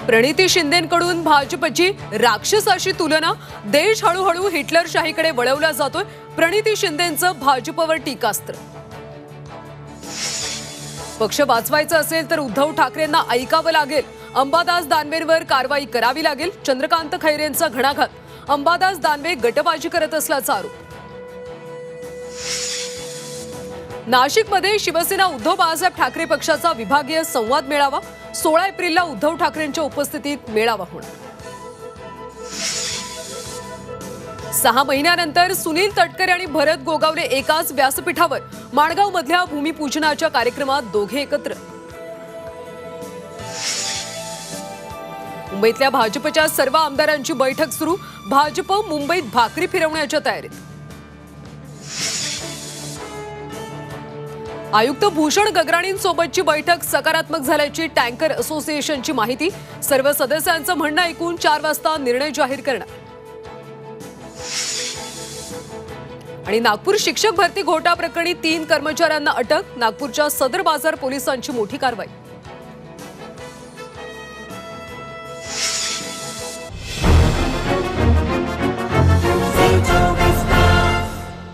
प्रणिती शिंदेंकडून भाजपची राक्षसाशी तुलना, देश हळूहळू हिटलरशाहीकडे वळवला जातोय. प्रणिती शिंदेंचं भाजपवर टीकास्त्र. पक्ष वाचवायचा असेल तर उद्धव ठाकरेंना ऐकावं लागेल. अंबादास दानवेंवर कारवाई करावी लागेल. चंद्रकांत खैरेंचा घणाघात. अंबादास दानवे गटबाजी करत असल्याचा आरोप. नाशिकमध्ये शिवसेना उद्धव बाळासाहेब ठाकरे पक्षाचा विभागीय संवाद मेळावा. 16 एप्रिलला उद्धव ठाकरेंच्या उपस्थितीत मेळावा होणार. 6 महिन्यानंतर सुनील तटकरे आणि भरत गोगावले एकाच व्यासपीठावर. माणगाव मधल्या भूमिपूजनाच्या कार्यक्रमात दोघे एकत्र. मुंबईतल्या भाजपच्या सर्व आमदारांची बैठक सुरू. भाजप मुंबईत भाकरी फिरवण्याच्या तयारीत. आयुक्त भूषण गगराणींसोबतची बैठक सकारात्मक झाल्याची टँकर असोसिएशनची माहिती. सर्व सदस्यांचं म्हणणं ऐकून 4 वाजता निर्णय जाहीर करणार. आणि नागपूर शिक्षक भरती घोटाळा प्रकरणी 3 कर्मचाऱ्यांना अटक. नागपूरच्या सदर बाजार पोलिसांची मोठी कारवाई.